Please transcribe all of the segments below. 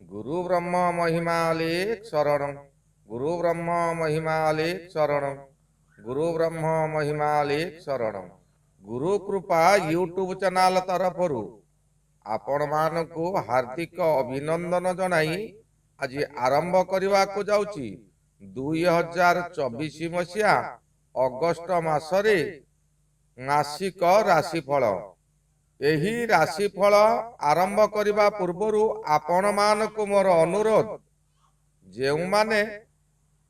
गुरु ब्रह्म महिमालेख शरणं गुरु ब्रह्म महिमालेख शरणं गुरु ब्रह्म महिमालेख शरणं गुरु कृपा यूट्यूब चैनल तरफरु आपण मानकु हार्दिक अभिनंदन जनाई आज आरंभ करने को जाउची 2024 मसीहा अगस्ट मासरे मासिक राशिफल। एही राशिफल आरंभ करने पूर्वर आपण मानकु मोर अनुरोध जे माने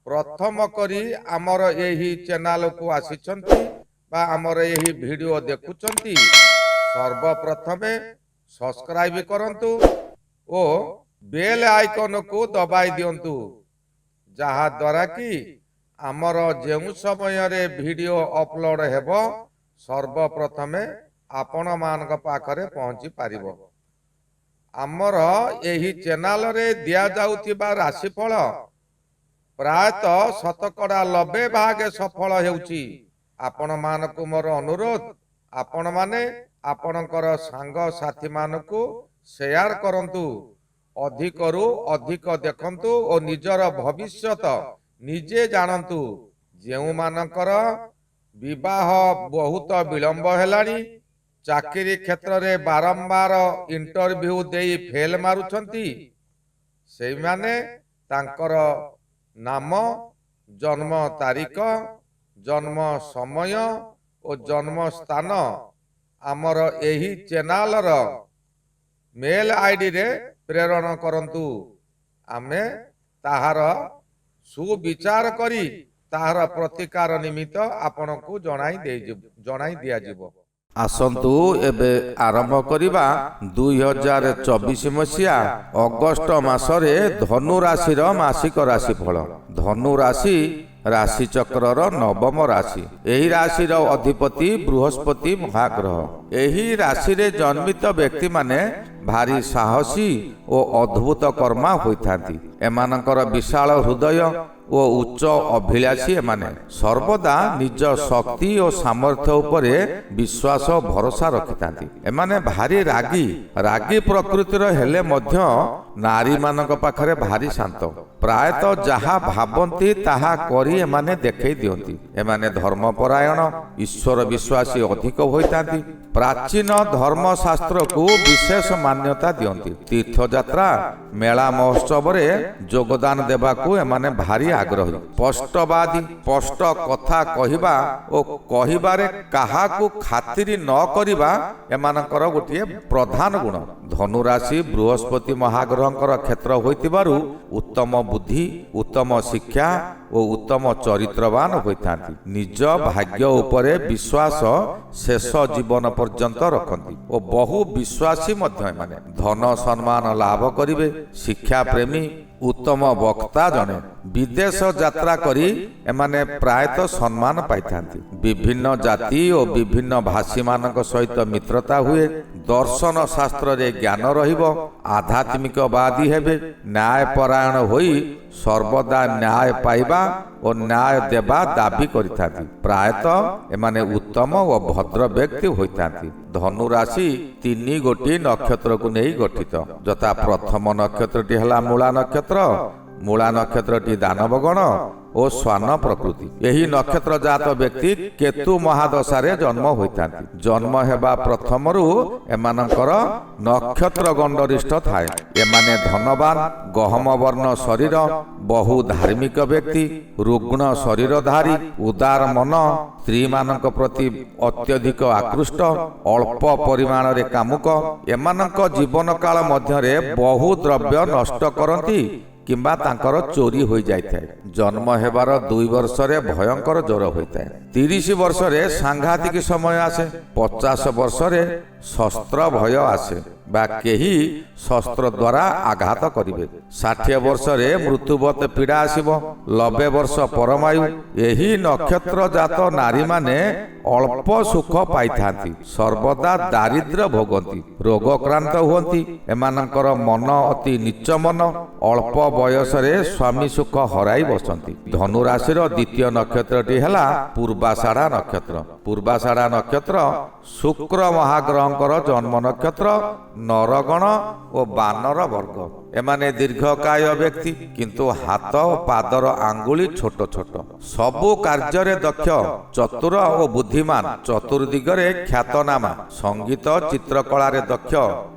प्रथम करी आमर एही चैनल को आसिछंती बा आमर एही वीडियो देखुछंती सर्वप्रथमे सब्सक्राइब करंतु ओ बेल आइकन को दबाई दियंतु जहा द्वारा कि आमर जेउ समय रे वीडियो अपलोड हेबो सर्वप्रथमे आपण मानक पाखरे पहुंची पारिबो। आमर एही चैनल रे दिया जाउथिबा राशिफल प्रायतः शतकड़ा 90 भाग सफल हेउची। आपण मानक मोर अनुरोध आपण माने आपणकर सांग साथी मानकु शेयर करंतु अधिकरु अधिक देखंतु और निजर भविष्यत निजे जानंतु। जेउ मानकर विवाह बहुत विलंब हेलानी चाकरी क्षेत्र रे बारंबार इंटरव्यू देई फेल मारुछंती से माने तांकर नाम जन्म तारीख जन्म समय और जन्म स्थान आमर एही चैनल रो मेल आईडी रे प्रेरण करंतु। आमे ताहार सुविचार करी ताहार प्रतिकार निमित्त आपण को जणाई दिया जिवो। आसंतु एबे आरंभ करिबा 2024 मसीहा अगस्ट मासरे धनु राशि मासिक राशिफल। धनु राशि राशि चक्रर नवम राशि। एही राशिर अधिपति बृहस्पति महाग्रह। एही राशि रे जन्मित व्यक्ति माने भारी साहसी और अद्भुत कर्मा होइथांती। एमानकर विशाल हृदय ओ उच्च अभिलाषी एमाने सर्वदा निज शक्ति और सामर्थ्य उपरे विश्वास भरोसा रखिथांती। एमाने भारी रागी प्रकृतिर हेले मध्य नारी मानक पाखरे भारी शांत। प्रायतः जहा भावंती ताहा करी एमाने देखै दियंती। एमाने धर्मपरायण ईश्वर विश्वासी अधिक होइथांती। प्राचीन धर्म शास्त्र को विशेष मान्यता दियंती। तीर्थयात्रा मेला महोत्सव रे योगदान देबाकू एमाने भारी आग्रही। स्पष्टवादी स्पष्ट कथा कहिबा ओ कहिबारे काहाकू खातिरी न करिबा एमानकर गोटिए प्रधान गुण। धनु राशि बृहस्पति महाग्रहंकर क्षेत्र होइतिबारु उत्तम बुद्धि उत्तम शिक्षा और उत्तम चरित्रवान होइथांती। निज भाग्य उपरे विश्वास शेष जीवन पर्यंत रखंती और बहु विश्वासी मध्य माने धन सम्मान लाभ करिवे। शिक्षा प्रेमी उत्तम वक्ता जने विदेश यात्रा करी एमाने प्रायतः सम्मान पाइथांती। विभिन्न जाति और विभिन्न भाषी मानक सहित मित्रता हुए। दर्शन शास्त्र रे ज्ञान रहिबो। आध्यात्मिकवादी हेबे। न्यायपरायण होई सर्वदा न्याय पाइबा और न्याय देवा दाबी करिथांती। प्रायतः एमाने उत्तम और भद्र व्यक्ति होइथांती। धनु राशि 3 गोटी नक्षत्र को नहीं गठित जथा प्रथम नक्षत्रटी हला मूला नक्षत्र। मूला नक्षत्रटी दानवगण और स्वान प्रकृति। यही नक्षत्र जात व्यक्ति केतु महादशारे जन्म होइथांती। जन्म हेबा प्रथमरु एमानकर नक्षत्र गंडरिष्ठ थाए। एमाने धनवान गहम वर्ण शरीर बहु धार्मिक व्यक्ति रुग्ण शरीरधारी उदार मन स्त्री मानक प्रति अत्यधिक आकृष्ट अल्प परिमाण रे कामुक। एमानक जीवन काल मध्यरे बहु द्रव्य नष्ट करती किंबा तांकर चोरी हो जाए। जन्म हेबार 2 वर्ष रे भयंकर ज्वर होता है। 30 वर्ष रे सांघातिक समय आसे। 50 वर्ष रे शस्त्र भय आसे बा केही शस्त्र द्वारा आघात करिवे। 60 वर्ष रे मृत्युवत पीड़ा आसीबो। 90 वर्ष परमायु। एही नक्षत्र जात नारी माने अल्प सुख पाइथांती। सर्वदा दारिद्र्य भोगंती रोगक्रांत हुंती। एमानकर मन अति नीच मन। अल्प बयस रे स्वामी सुख हराई बसंती। धनु राशिर द्वितीय नक्षत्रटी हेला पूर्वाषाढ़ा नक्षत्र। पूर्वाषाढ़ा नक्षत्र शुक्र महाग्रहंकर जन्म नक्षत्र। ନରଗଣ ଓ ବାନର ବର୍ଗ। ଏମାନେ ଦୀର୍ଘକାୟ ବ୍ୟକ୍ତି, କିନ୍ତୁ ହାତ ଓ ପାଦର ଆଙ୍ଗୁଳି ଛୋଟ ଛୋଟ। ସବୁ କାର୍ଯ୍ୟରେ ଦକ୍ଷ, ଚତୁର ଓ ବୁଦ୍ଧିମାନ, ଚତୁର୍ଦିଗରେ ଖ୍ୟାତନାମା, ସଙ୍ଗୀତ ଚିତ୍ରକଳାରେ ଦକ୍ଷ।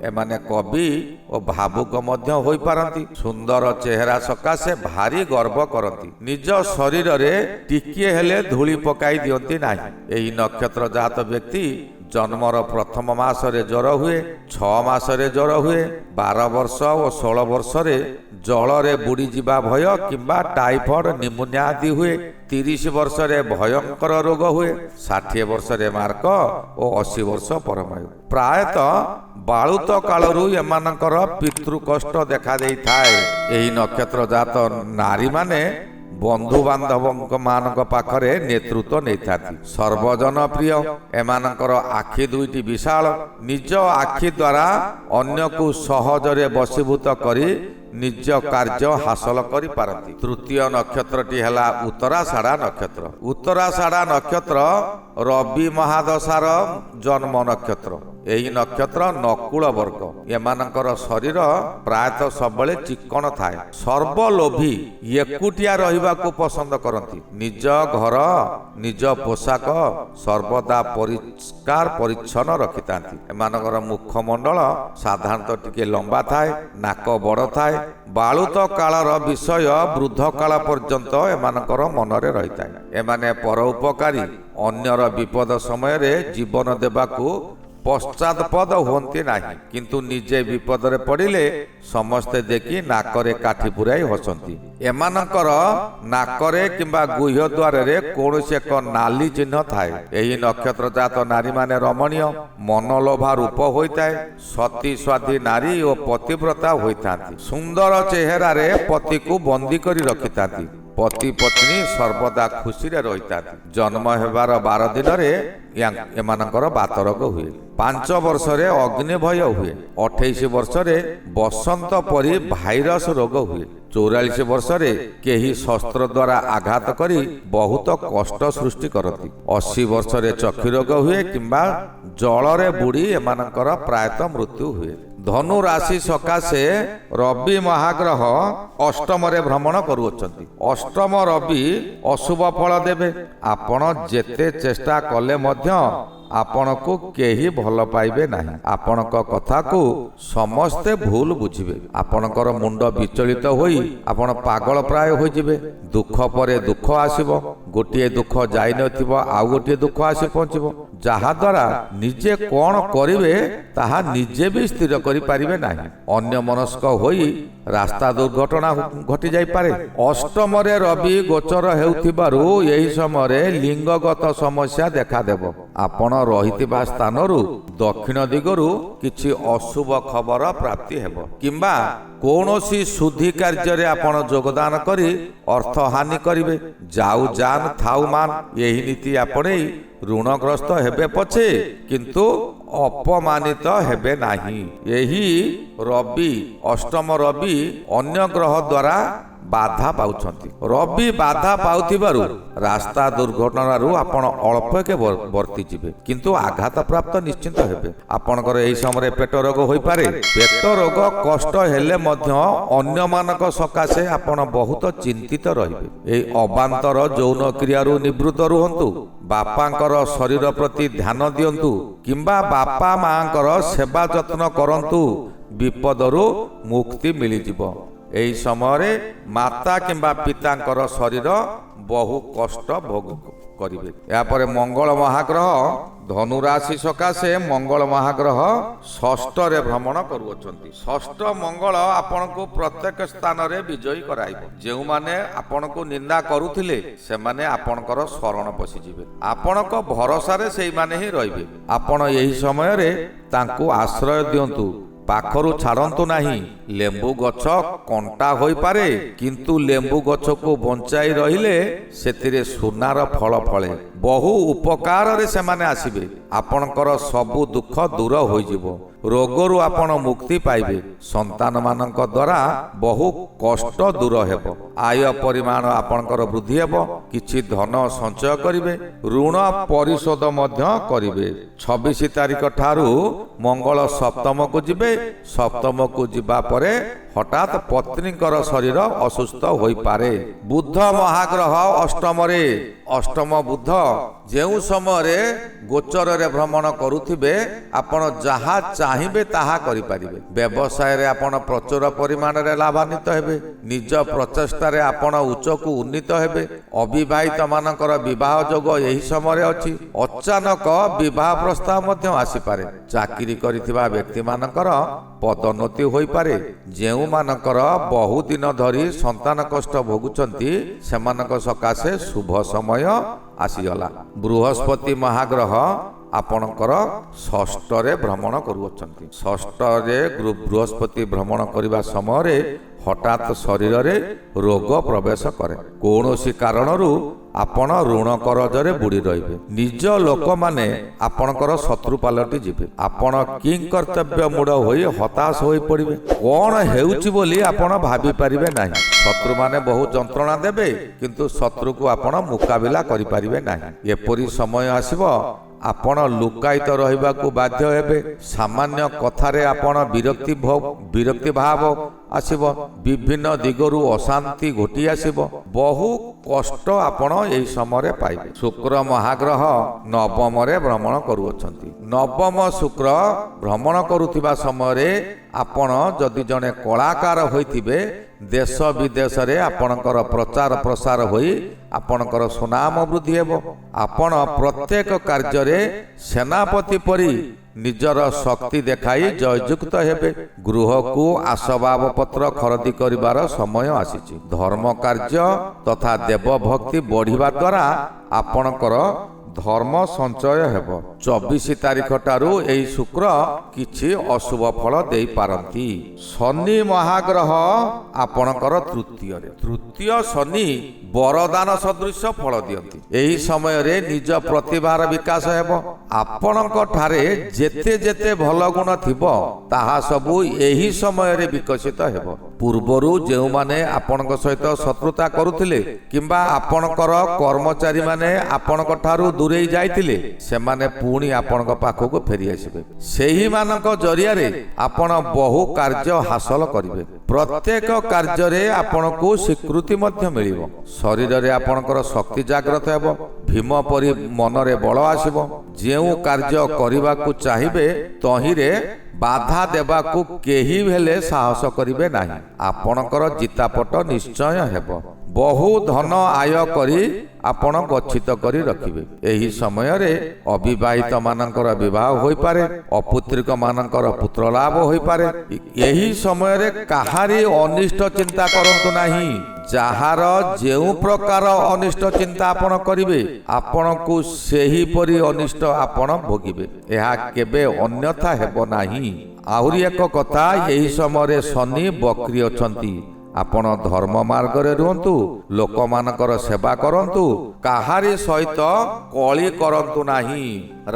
ଏମାନେ କବି ଓ ଭାବୁକ ମଧ୍ୟ ହୋଇପାରନ୍ତି। ସୁନ୍ଦର ଚେହେରା ସକାଶେ ଭାରି ଗର୍ବ କରନ୍ତି। ନିଜ ଶରୀରରେ ଟିକିଏ ହେଲେ ଧୂଳି ପକାଇ ଦିଅନ୍ତି ନାହିଁ। ଏହି ନକ୍ଷତ୍ର ଜାତ ବ୍ୟକ୍ତି ଜନ୍ମର ପ୍ରଥମ ମାସରେ ଜ୍ୱର ହୁଏ, 6 ମାସରେ ଜ୍ୱର ହୁଏ, 12 ବର୍ଷ ଓ 16 ବର୍ଷରେ ଜଳରେ ବୁଡ଼ିଯିବା ଭୟ କିମ୍ବା ଟାଇଫଏଡ୍ ନିମୋନିଆ ଆଦି ହୁଏ, 30 ବର୍ଷରେ ଭୟଙ୍କର ରୋଗ ହୁଏ, 60 ବର୍ଷରେ ମାର୍କ ଓ 80 ବର୍ଷ ପରମାୟୁ। ପ୍ରାୟତଃ ବାଳୁତ କାଳରୁ ଏମାନଙ୍କର ପିତୃକଷ୍ଟ ଦେଖା ଦେଇଥାଏ। ଏହି ନକ୍ଷତ୍ର ଜାତ ନାରୀମାନେ ବନ୍ଧୁବାନ୍ଧବଙ୍କ ମାନଙ୍କ ପାଖରେ ନେତୃତ୍ୱ ନେଇଥାନ୍ତି। ସର୍ବଜନ ପ୍ରିୟ, ଏମାନଙ୍କର ଆଖି ଦୁଇଟି ବିଶାଳ। ନିଜ ଆଖି ଦ୍ୱାରା ଅନ୍ୟକୁ ସହଜରେ ବଶୀଭୂତ କରି ନିଜ କାର୍ଯ୍ୟ ହାସଲ କରିପାରନ୍ତି। ତୃତୀୟ ନକ୍ଷତ୍ରଟି ହେଲା ଉତ୍ତରାଷାଢ଼ା ନକ୍ଷତ୍ର। ଉତ୍ତରାଷାଢ଼ା ନକ୍ଷତ୍ର ରବି ମହାଦଶାର ଜନ୍ମ ନକ୍ଷତ୍ର। ଏହି ନକ୍ଷତ୍ର ନକୁଳ ବର୍ଗ। ଏମାନଙ୍କର ଶରୀର ପ୍ରାୟତଃ ସବୁବେଳେ ଚିକ୍କଣ ଥାଏ। ସର୍ବଲୋଭୀ, ଏକୁଟିଆ ରହିବାକୁ ପସନ୍ଦ କରନ୍ତି। ନିଜ ଘର, ନିଜ ପୋଷାକ ସର୍ବଦା ପରିଷ୍କାର ପରିଚ୍ଛନ୍ନ ରଖିଥାନ୍ତି। ଏମାନଙ୍କର ମୁଖମଣ୍ଡଳ ସାଧାରଣତଃ ଟିକେ ଲମ୍ବା ଥାଏ, ନାକ ବଡ଼ ଥାଏ। ବାଳୁତ କାଳର ବିଷୟ ବୃଦ୍ଧ କାଳ ପର୍ଯ୍ୟନ୍ତ ଏମାନଙ୍କର ମନରେ ରହିଥାଏ। ଏମାନେ ପରୋପକାରୀ, ଅନ୍ୟର ବିପଦ ସମୟରେ ଜୀବନ ଦେବାକୁ ପଶ୍ଚାତପଦ ହୁଅନ୍ତି ନାହିଁ, କିନ୍ତୁ ନିଜେ ବିପଦରେ ପଡ଼ିଲେ ସମସ୍ତେ ଦେଖି ନାକରେ କାଠି ପୁରାଇ ହସନ୍ତି। ଏମାନଙ୍କର ନାକରେ କିମ୍ବା ଗୁହ୍ୟ ଦ୍ୱାରରେ କୌଣସି ଏକ ନାଲି ଚିହ୍ନ ଥାଏ। ଏହି ନକ୍ଷତ୍ର ଜାତ ନାରୀମାନେ ରମଣୀୟ, ମନଲୋଭା ରୂପ ହୋଇଥାଏ। ସତୀ ସ୍ୱାଧୀ ନାରୀ ଓ ପତିବ୍ରତା ହୋଇଥାନ୍ତି। ସୁନ୍ଦର ଚେହେରାରେ ପତିକୁ ବନ୍ଦୀ କରି ରଖିଥାନ୍ତି। ପତି ପତ୍ନୀ ସର୍ବଦା ଖୁସିରେ ରହିଥାନ୍ତି। ଜନ୍ମ ହେବାର 12 ଦିନରେ ଏମାନଙ୍କର ବାତରୋଗ ହୁଏ। 5 ବର୍ଷରେ ଅଗ୍ନି ଭୟ ହୁଏ। 28 ବର୍ଷରେ ବସନ୍ତ ପରି ଭାଇରସ ରୋଗ ହୁଏ। 44 ବର୍ଷରେ କେହି ଶସ୍ତ୍ର ଦ୍ୱାରା ଆଘାତ କରି ବହୁତ କଷ୍ଟ ସୃଷ୍ଟି କରନ୍ତି। 80 ବର୍ଷରେ ଚକ୍ଷୁ ରୋଗ ହୁଏ କିମ୍ବା ଜଳରେ ବୁଡ଼ି ଏମାନଙ୍କର ପ୍ରାୟତଃ ମୃତ୍ୟୁ ହୁଏ। ଧନୁ ରାଶି ସକାଶେ ରବି ମହାଗ୍ରହ ଅଷ୍ଟମରେ ଭ୍ରମଣ କରୁଅଛନ୍ତି। ଅଷ୍ଟମ ରବି ଅଶୁଭ ଫଳ ଦେବେ। ଆପଣ ଯେତେ ଚେଷ୍ଟା କଲେ ମଧ୍ୟ ଆପଣଙ୍କୁ କେହି ଭଲ ପାଇବେ ନାହିଁ। ଆପଣଙ୍କ କଥାକୁ ସମସ୍ତେ ଭୁଲ ବୁଝିବେ। ଆପଣଙ୍କର ମୁଣ୍ଡ ବିଚଳିତ ହୋଇ ଆପଣ ପାଗଳ ପ୍ରାୟ ହୋଇଯିବେ। ଦୁଃଖ ପରେ ଦୁଃଖ ଆସିବ। ଗୋଟିଏ ଦୁଃଖ ଯାଇନଥିବ, ଆଉ ଗୋଟିଏ ଦୁଃଖ ଆସି ପହଞ୍ଚିବ, ଯାହାଦ୍ୱାରା ନିଜେ କ'ଣ କରିବେ ତାହା ନିଜେ ବି ସ୍ଥିର କରିପାରିବେ ନାହିଁ। ଅନ୍ୟ ମନସ୍କ ହୋଇ ରାସ୍ତା ଦୁର୍ଘଟଣା ଘଟି ଯାଇପାରେ। ଅଷ୍ଟମରେ ରବି ଗୋଚର ହେଉଥିବାରୁ ଏହି ସମୟରେ ଲିଙ୍ଗଗତ ସମସ୍ୟା ଦେଖାଦେବ। ଆପଣ ରହିଥିବା ସ୍ଥାନରୁ ଦକ୍ଷିଣ ଦିଗରୁ କିଛି ଅଶୁଭ ଖବର ପ୍ରାପ୍ତି ହେବ, କିମ୍ବା କୌଣସି ଶୁଦ୍ଧି କାର୍ଯ୍ୟରେ ଆପଣ ଯୋଗଦାନ କରି ଅର୍ଥ ହାନି କରିବେ। ଯାଉ ଜାନ୍ ଥାଉ ମାନ, ଏହି ନୀତି ଆପଣେଇ ଋଣଗ୍ରସ୍ତ ହେବେ ପଛେ କିନ୍ତୁ ଅପମାନିତ ହେବେ ନାହିଁ। ଏହି ରବି, ଅଷ୍ଟମ ରବି ଅନ୍ୟ ଗ୍ରହ ଦ୍ୱାରା ବାଧା ପାଉଛନ୍ତି। ରବି ବାଧା ପାଉଥିବାରୁ ରାସ୍ତା ଦୁର୍ଘଟଣାରୁ ଆପଣ ଅଳ୍ପକେ ବର୍ତ୍ତିଯିବେ, କିନ୍ତୁ ଆଘାତ ପ୍ରାପ୍ତ ନିଶ୍ଚିନ୍ତ ହେବେ। ଆପଣଙ୍କର ଏହି ସମୟରେ ପେଟ ରୋଗ ହୋଇପାରେ। ପେଟ ରୋଗ କଷ୍ଟ ହେଲେ ମଧ୍ୟ ଅନ୍ୟମାନଙ୍କ ସକାଶେ ଆପଣ ବହୁତ ଚିନ୍ତିତ ରହିବେ। ଏହି ଅବାନ୍ତର ଯୌନ କ୍ରିୟାରୁ ନିବୃତ୍ତ ରୁହନ୍ତୁ। ବାପାଙ୍କର ଶରୀର ପ୍ରତି ଧ୍ୟାନ ଦିଅନ୍ତୁ, କିମ୍ବା ବାପା ମାଙ୍କର ସେବା ଯତ୍ନ କରନ୍ତୁ। ବିପଦରୁ ମୁକ୍ତି ମିଳିଯିବ। ଏହି ସମୟରେ ମାତା କିମ୍ବା ପିତାଙ୍କର ଶରୀର ବହୁ କଷ୍ଟ ଭୋଗ କରିବେ। ଏହାପରେ ମଙ୍ଗଳ ମହାଗ୍ରହ ଧନୁରାଶି ସକାଶେ ମଙ୍ଗଳ ମହାଗ୍ରହ ଷଷ୍ଠରେ ଭ୍ରମଣ କରୁଅଛନ୍ତି। ଷଷ୍ଠ ମଙ୍ଗଳ ଆପଣଙ୍କୁ ପ୍ରତ୍ୟେକ ସ୍ଥାନରେ ବିଜୟୀ କରାଇବ। ଯେଉଁମାନେ ଆପଣଙ୍କୁ ନିନ୍ଦା କରୁଥିଲେ ସେମାନେ ଆପଣଙ୍କର ଶରଣ ପଶିଯିବେ। ଆପଣଙ୍କ ଭରସାରେ ସେଇମାନେ ହିଁ ରହିବେ। ଆପଣ ଏହି ସମୟରେ ତାଙ୍କୁ ଆଶ୍ରୟ ଦିଅନ୍ତୁ, ପାଖରୁ ଛାଡ଼ନ୍ତୁ ନାହିଁ। ଲେମ୍ବୁ ଗଛ କଣ୍ଟା ହୋଇପାରେ, କିନ୍ତୁ ଲେମ୍ବୁ ଗଛକୁ ବଞ୍ଚାଇ ରହିଲେ ସେଥିରେ ସୁନାର ଫଳ ଫଳେ। ବହୁ ଉପକାରରେ ସେମାନେ ଆସିବେ। ଆପଣଙ୍କର ସବୁ ଦୁଃଖ ଦୂର ହୋଇଯିବ। ରୋଗରୁ ଆପଣ ମୁକ୍ତି ପାଇବେ। ସନ୍ତାନମାନଙ୍କ ଦ୍ୱାରା ବହୁ କଷ୍ଟ ଦୂର ହେବ। ଆୟ ପରିମାଣ ଆପଣଙ୍କର ବୃଦ୍ଧି ହେବ। କିଛି ଧନ ସଞ୍ଚୟ କରିବେ। ଋଣ ପରିଶୋଧ ମଧ୍ୟ କରିବେ। 26 ତାରିଖ ଠାରୁ ମଙ୍ଗଳ ସପ୍ତମକୁ ଯିବେ। ସପ୍ତମକୁ ଯିବା ପରେ ହଠାତ୍ ପତ୍ନୀଙ୍କର ଶରୀର ଅସୁସ୍ଥ ହୋଇପାରେ। ବୁଧ ମହାଗ୍ରହ ଅଷ୍ଟମରେ। ଅଷ୍ଟମ ବୁଧ ଯେଉଁ ସମୟରେ ଗୋଚରରେ ଭ୍ରମଣ କରୁଥିବେ ଆପଣ ଯାହା ଚାହିଁବେ ତାହା କରିପାରିବେ। ବ୍ୟବସାୟରେ ଆପଣ ପ୍ରଚୁର ପରିମାଣରେ ଲାଭାନ୍ୱିତ ହେବେ। ନିଜ ପ୍ରଚେଷ୍ଟାରେ ଆପଣ ଉଚ୍ଚକୁ ଉନ୍ନୀତ ହେବେ। ଅବିବାହିତ ମାନଙ୍କର ବିବାହ ଯୋଗ ଏହି ସମୟରେ ଅଛି। ଅଚାନକ ବିବାହ ପ୍ରସ୍ତାବ ମଧ୍ୟ ଆସିପାରେ। ଚାକିରି କରିଥିବା ବ୍ୟକ୍ତିମାନଙ୍କର ପଦୋନ୍ନତି ହୋଇପାରେ। ଯେଉଁମାନଙ୍କର ବହୁଦିନ ଧରି ସନ୍ତାନ କଷ୍ଟ ଭୋଗୁଛନ୍ତି ସେମାନଙ୍କ ସକାଶେ ଶୁଭ ସମୟ ଆସିଗଲା। ବୃହସ୍ପତି ମହାଗ୍ରହ ଆପଣଙ୍କର ଷଷ୍ଠରେ ଭ୍ରମଣ କରୁଅଛନ୍ତି। ଷଷ୍ଠରେ ବୃହସ୍ପତି ଭ୍ରମଣ କରିବା ସମୟରେ ହଠାତ୍ ଶରୀରରେ ରୋଗ ପ୍ରବେଶ କରେ। କୌଣସି କାରଣରୁ ଆପଣ ଋଣ କରଜରେ ବୁଡ଼ି ରହିବେ। ନିଜ ଲୋକମାନେ ଆପଣଙ୍କର ଶତ୍ରୁ ପାଲଟି ଯିବେ। ଆପଣ କିଂକର୍ତ୍ତବ୍ୟ ମୂଢ଼ ହୋଇ ହତାଶ ହୋଇପଡ଼ିବେ। କ'ଣ ହେଉଛି ବୋଲି ଆପଣ ଭାବିପାରିବେ ନାହିଁ। ଶତ୍ରୁମାନେ ବହୁ ଯନ୍ତ୍ରଣା ଦେବେ କିନ୍ତୁ ଶତ୍ରୁକୁ ଆପଣ ମୁକାବିଲା କରିପାରିବେ ନାହିଁ। ଏପରି ସମୟ ଆସିବ ଆପଣ ଲୁକାୟିତ ରହିବାକୁ ବାଧ୍ୟ ହେବେ। ସାମାନ୍ୟ କଥାରେ ଆପଣ ବିରକ୍ତି ଭାବ ଆସିବ। ବିଭିନ୍ନ ଦିଗରୁ ଅଶାନ୍ତି ଘୋଟି ଆସିବ। ବହୁ କଷ୍ଟ ଆପଣ ଏହି ସମୟରେ ପାଇବେ। ଶୁକ୍ର ମହାଗ୍ରହ ନବମରେ ଭ୍ରମଣ କରୁଅଛନ୍ତି। ନବମ ଶୁକ୍ର ଭ୍ରମଣ କରୁଥିବା ସମୟରେ ଆପଣ ଯଦି ଜଣେ କଳାକାର ହୋଇଥିବେ ଦେଶ ବିଦେଶରେ ଆପଣଙ୍କର ପ୍ରଚାର ପ୍ରସାର ହୋଇ ଆପଣଙ୍କର ସୁନାମ ବୃଦ୍ଧି ହେବ। ଆପଣ ପ୍ରତ୍ୟେକ କାର୍ଯ୍ୟରେ ସେନାପତି ପରି ନିଜର ଶକ୍ତି ଦେଖାଇ ଜୟଯୁକ୍ତ ହେବେ। ଗୃହକୁ ଆସବାବପତ୍ର ଖରଦି କରିବାର ସମୟ ଆସିଛି। ଧର୍ମ କାର୍ଯ୍ୟ ତଥା ଦେବଭକ୍ତି ବଢ଼ିବା ଦ୍ୱାରା ଆପଣଙ୍କର ଧର୍ମ ସଞ୍ଚୟ ହେବ। 24 ତାରିଖ ଠାରୁ ଏହି ଶୁକ୍ର କିଛି ଅଶୁଭ ଫଳ ଦେଇପାରନ୍ତି। ଶନି ମହାଗ୍ରହ ଆପଣଙ୍କର ତୃତୀୟରେ। ତୃତୀୟ ଶନି ବରଦାନ ସଦୃଶ ଫଳ ଦିଅନ୍ତି। ଏହି ସମୟରେ ନିଜ ପ୍ରତିଭାର ବିକାଶ ହେବ। ଆପଣଙ୍କ ଠାରେ ଯେତେ ଯେତେ ଭଲ ଗୁଣ ଥିବ ତାହା ସବୁ ଏହି ସମୟରେ ବିକଶିତ ହେବ। ପୂର୍ବରୁ ଯେଉଁମାନେ ଆପଣଙ୍କ ସହିତ ଶତ୍ରୁତା କରୁଥିଲେ କିମ୍ବା ଆପଣଙ୍କର କର୍ମଚାରୀମାନେ ଆପଣଙ୍କ ଠାରୁ ଦୂରେଇ ଯାଇଥିଲେ ସେମାନେ ପୁଣି ଆପଣଙ୍କ ପାଖକୁ ଫେରି ଆସିବେ। ସେହିମାନଙ୍କ ଜରିଆରେ ଆପଣ ବହୁ କାର୍ଯ୍ୟ ହାସଲ କରିବେ। ପ୍ରତ୍ୟେକ କାର୍ଯ୍ୟରେ ଆପଣଙ୍କୁ ସ୍ୱୀକୃତି ମଧ୍ୟ ମିଳିବ। ଶରୀରରେ ଆପଣଙ୍କର ଶକ୍ତି ଜାଗ୍ରତ ହେବ। ଭୀମ ପରି ମନରେ ବଳ ଆସିବ। ଯେଉଁ କାର୍ଯ୍ୟ କରିବାକୁ ଚାହିଁବେ ତହିଁରେ ବାଧା ଦେବାକୁ କେହି ହେଲେ ସାହସ କରିବେ ନାହିଁ। ଆପଣଙ୍କର ଜିତାପଟ ନିଶ୍ଚୟ ହେବ। ବହୁ ଧନ ଆୟ କରି ଆପଣ ଗଚ୍ଛିତ କରି ରଖିବେ। ଏହି ସମୟରେ ଅବିବାହିତ ମାନଙ୍କର ବିବାହ ହୋଇପାରେ। ଅପୁତ୍ରିକ ମାନଙ୍କର ପୁତ୍ର ଲାଭ ହୋଇପାରେ। ଏହି ସମୟରେ କାହାରି ଅନିଷ୍ଟ ଚିନ୍ତା କରନ୍ତୁ ନାହିଁ। ଯାହାର ଯେଉଁ ପ୍ରକାର ଅନିଷ୍ଟ ଚିନ୍ତା ଆପଣ କରିବେ ଆପଣଙ୍କୁ ସେହିପରି ଅନିଷ୍ଟ ଆପଣ ଭୋଗିବେ। ଏହା କେବେ ଅନ୍ୟଥା ହେବ ନାହିଁ। ଆହୁରି ଏକ କଥା, ଏହି ସମୟରେ ଶନି ବକ୍ରି ଅଛନ୍ତି। ଆପଣ ଧର୍ମ ମାର୍ଗରେ ରୁହନ୍ତୁ। ଲୋକମାନଙ୍କର ସେବା କରନ୍ତୁ। କାହାରି ସହିତ କଳି କରନ୍ତୁ ନାହିଁ।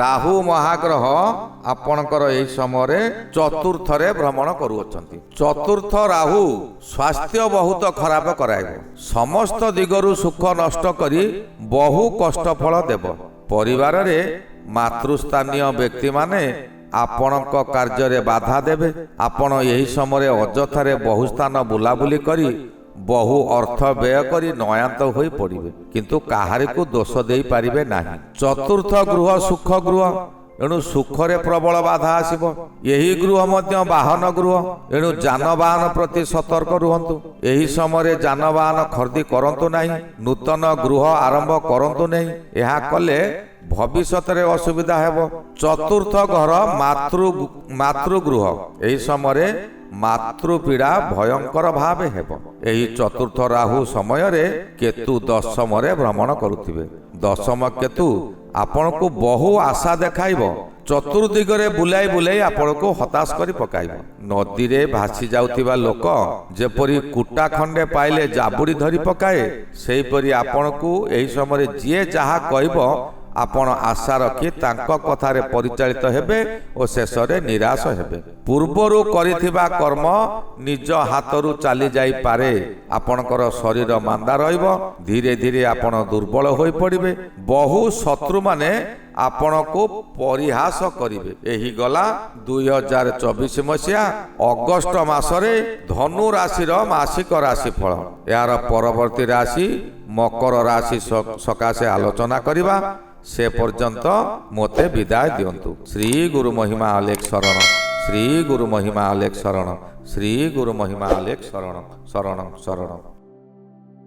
ରାହୁ ମହାଗ୍ରହ ଆପଣଙ୍କର ଏହି ସମୟରେ ଚତୁର୍ଥରେ ଭ୍ରମଣ କରୁଅଛନ୍ତି। ଚତୁର୍ଥ ରାହୁ ସ୍ୱାସ୍ଥ୍ୟ ବହୁତ ଖରାପ କରାଇବ। ସମସ୍ତ ଦିଗରୁ ସୁଖ ନଷ୍ଟ କରି ବହୁ କଷ୍ଟ ଫଳ ଦେବ। ପରିବାରରେ ମାତୃସ୍ଥାନୀୟ ବ୍ୟକ୍ତିମାନେ ଆପଣଙ୍କ କାର୍ଯ୍ୟରେ ବାଧା ଦେବେ। ଆପଣ ଏହି ସମୟରେ ଅଯଥାରେ ବହୁ ସ୍ଥାନ ବୁଲାବୁଲି କରି ବହୁ ଅର୍ଥ ବ୍ୟୟ କରି ନୟାନ୍ତ ହୋଇ ପଡ଼ିବେ କିନ୍ତୁ କାହାରିକୁ ଦୋଷ ଦେଇପାରିବେ ନାହିଁ। ଚତୁର୍ଥ ଗୃହ ସୁଖ ଗୃହ, ଏଣୁ ସୁଖରେ ପ୍ରବଳ ବାଧା ଆସିବ। ଏହି ଗୃହ ମଧ୍ୟ ବାହନ ଗୃହ, ଏଣୁ ଯାନବାହନ ପ୍ରତି ସତର୍କ ରୁହନ୍ତୁ। ଏହି ସମୟରେ ଯାନବାହନ ଖରିଦି କରନ୍ତୁ ନାହିଁ। ନୂତନ ଗୃହ ଆରମ୍ଭ କରନ୍ତୁ ନାହିଁ। ଏହା କଲେ ଭବିଷ୍ୟତରେ ଅସୁବିଧା ହେବ। ଚତୁର୍ଥ ଘର ମାତୃଗୃହ, ଏହି ସମୟରେ ମାତୃପୀଡ଼ା ଭୟଙ୍କର ଭାବେ ହେବ। ଏହି ଚତୁର୍ଥ ରାହୁ ସମୟରେ କେତୁ ଦଶମରେ ଭ୍ରମଣ କରୁଥିବେ। ଦଶମ କେତୁ ଆପଣଙ୍କୁ ବହୁ ଆଶା ଦେଖାଇବ ଚତୁର୍ଦିଗରେ ବୁଲାଇ ବୁଲାଇ ଆପଣଙ୍କୁ ହତାଶ କରି ପକାଇବ। ନଦୀରେ ଭାସି ଯାଉଥିବା ଲୋକ ଯେପରି କୁଟା ଖଣ୍ଡେ ପାଇଲେ ଜାବୁଡ଼ି ଧରି ପକାଏ, ସେହିପରି ଆପଣଙ୍କୁ ଏହି ସମୟରେ ଯିଏ ଯାହା କହିବ ଆପଣ ଆଶା ରଖି ତାଙ୍କ କଥାରେ ପରିଚାଳିତ ହେବେ ଓ ଶେଷରେ ନିରାଶ ହେବେ। ପୂର୍ବରୁ କରିଥିବା କର୍ମ ନିଜ ହାତରୁ ଚାଲି ଯାଇପାରେ। ଆପଣଙ୍କର ଶରୀର ମାନ୍ଦା ରହିବ, ଧୀରେ ଧୀରେ ଆପଣ ଦୁର୍ବଳ ହୋଇପଡ଼ିବେ। ବହୁ ଶତ୍ରୁମାନେ ଆପଣଙ୍କୁ ପରିହାସ କରିବେ। ଏହି ଗଲା 2024 ମସିହା ଅଗଷ୍ଟ ମାସରେ ଧନୁ ରାଶିର ମାସିକ ରାଶିଫଳ। ଏହାର ପରବର୍ତ୍ତୀ ରାଶି ମକର ରାଶି ସକାଶେ ଆଲୋଚନା କରିବା। ସେ ପର୍ଯ୍ୟନ୍ତ ମୋତେ ବିଦାୟ ଦିଅନ୍ତୁ। ଶ୍ରୀ ଗୁରୁ ମହିମା ଅଲେଖ ଶରଣ, ଶ୍ରୀ ଗୁରୁ ମହିମା ଅଲେଖ ଶରଣ, ଶ୍ରୀ ଗୁରୁ ମହିମା ଅଲେଖ ଶରଣ, ଶରଣ ଶରଣ।